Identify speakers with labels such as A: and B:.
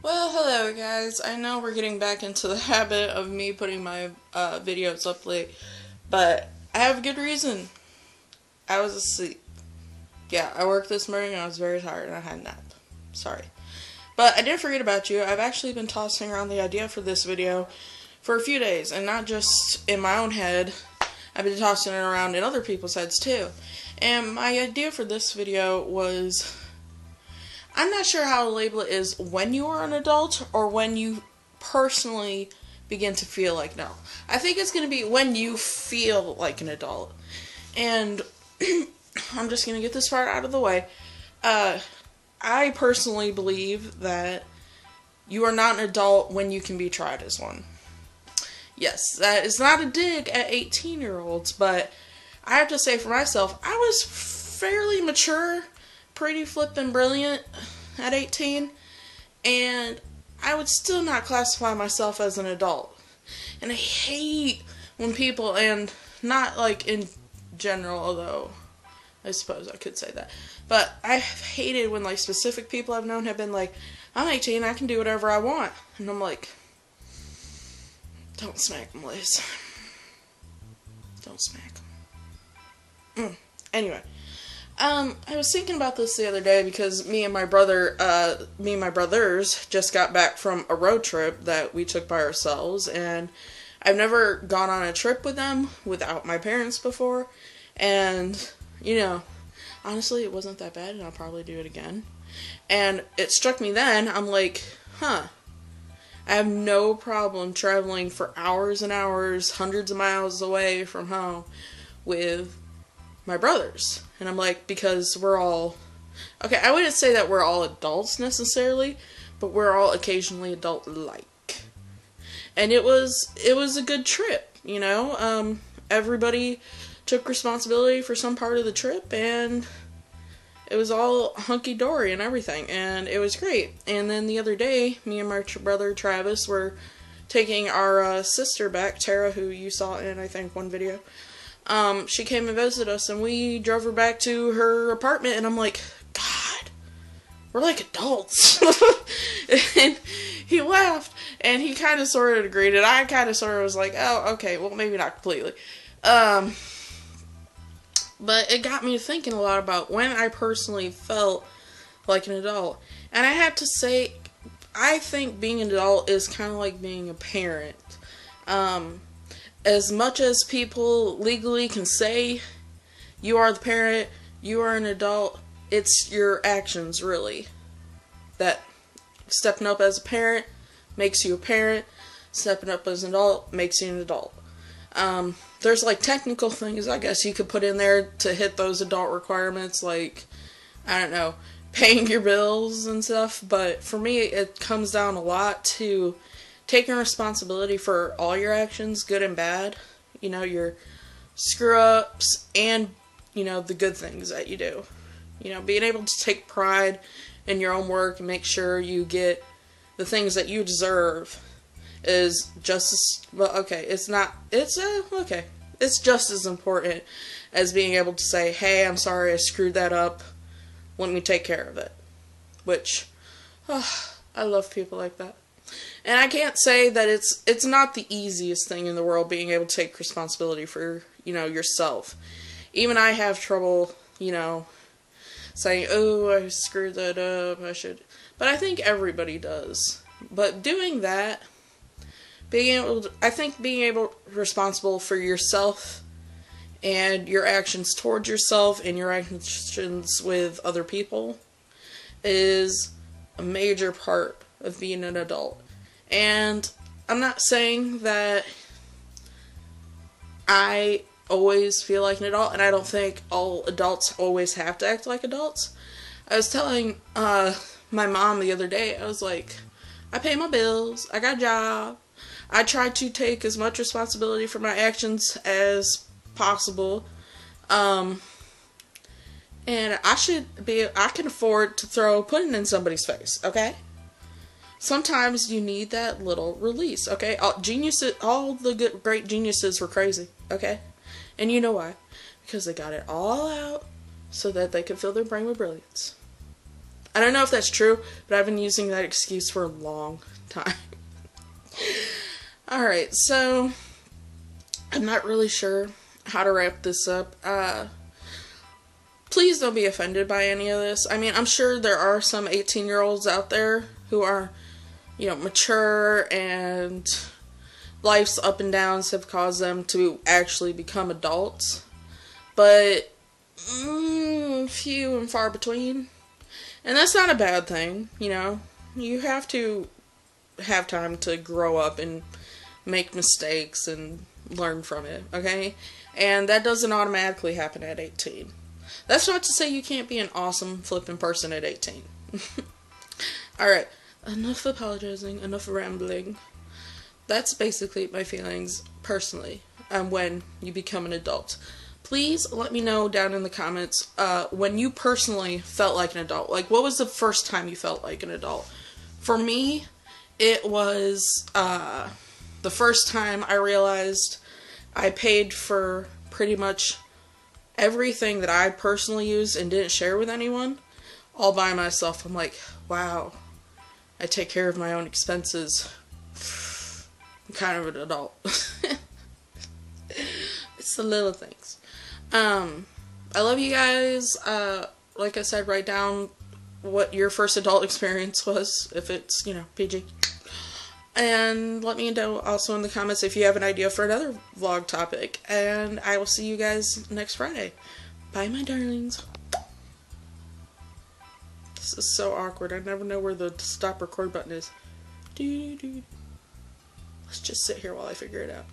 A: Well, hello guys. I know we're getting back into the habit of me putting my videos up late, but I have a good reason. I was asleep. Yeah, I worked this morning and I was very tired and I had a nap. Sorry. But I didn't forget about you. I've actually been tossing around the idea for this video for a few days, and not just in my own head. I've been tossing it around in other people's heads too. And my idea for this video was, I'm not sure how to label it, is when you are an adult or when you personally begin to feel like no. I think it's going to be when you feel like an adult. And I'm just going to get this part out of the way. I personally believe that you are not an adult when you can be tried as one. Yes, that is not a dig at 18-year-olds, but I have to say for myself, I was fairly mature, pretty flippin' brilliant at 18, and I would still not classify myself as an adult. And I hate when people, and not like in general, although I suppose I could say that, but I've hated when like specific people I've known have been like, I'm 18, I can do whatever I want. And I'm like, don't smack them, Liz. Don't smack them. Anyway. I was thinking about this the other day because me and my brothers just got back from a road trip that we took by ourselves, and I've never gone on a trip with them without my parents before, and, you know, honestly, it wasn't that bad, and I'll probably do it again. And it struck me then, I'm like, I have no problem traveling for hours and hours, hundreds of miles away from home with my brothers. And I'm like, because we're all, okay, I wouldn't say that we're all adults necessarily, but we're all occasionally adult-like. And it was a good trip, you know. Everybody took responsibility for some part of the trip, and it was all hunky-dory and everything, and it was great. And then the other day, me and my brother Travis were taking our sister back, Tara, who you saw in, I think, one video. She came and visited us, and we drove her back to her apartment, and I'm like, God, we're like adults. And he laughed, and he kind of sort of agreed, and I kind of sort of was like, oh, okay, well, maybe not completely. But it got me thinking a lot about when I personally felt like an adult. And I have to say, I think being an adult is kind of like being a parent. As much as people legally can say you are the parent, you are an adult, it's your actions, really, that stepping up as a parent makes you a parent, stepping up as an adult makes you an adult. There's like technical things, I guess, you could put in there to hit those adult requirements, like, I don't know, paying your bills and stuff, but for me, it comes down a lot to taking responsibility for all your actions, good and bad, you know, your screw-ups, and, you know, the good things that you do. You know, being able to take pride in your own work and make sure you get the things that you deserve is just as, well, okay, it's just as important as being able to say, hey, I'm sorry I screwed that up, let me take care of it. Which, I love people like that. And I can't say that it's not the easiest thing in the world, being able to take responsibility for, you know, yourself. Even I have trouble, you know, saying, oh, I screwed that up, I should. But I think everybody does. But doing that, I think being able responsible for yourself and your actions towards yourself and your actions with other people is a major part of being an adult. And I'm not saying that I always feel like an adult, and I don't think all adults always have to act like adults. I was telling my mom the other day, I was like, I pay my bills, I got a job, I try to take as much responsibility for my actions as possible, and I can afford to throw pudding in somebody's face, okay? Sometimes you need that little release, okay? All the great geniuses were crazy, okay? And you know why? Because they got it all out so that they could fill their brain with brilliance. I don't know if that's true, but I've been using that excuse for a long time. Alright, so I'm not really sure how to wrap this up. Please don't be offended by any of this. I mean, I'm sure there are some 18-year-olds out there who are, you know, mature, and life's up and downs have caused them to actually become adults. But few and far between. And that's not a bad thing, you know. You have to have time to grow up and make mistakes and learn from it, okay? And that doesn't automatically happen at 18. That's not to say you can't be an awesome flipping person at 18. Alright, enough apologizing, enough rambling. That's basically my feelings, personally, when you become an adult. Please let me know down in the comments when you personally felt like an adult. Like, what was the first time you felt like an adult? For me, it was the first time I realized I paid for pretty much everything that I personally used and didn't share with anyone, all by myself. I'm like, wow, I take care of my own expenses. I'm kind of an adult. It's the little things. I love you guys. Like I said, write down what your first adult experience was, if it's, you know, PG. And let me know also in the comments if you have an idea for another vlog topic. And I will see you guys next Friday. Bye, my darlings. This is so awkward. I never know where the stop record button is. Let's just sit here while I figure it out.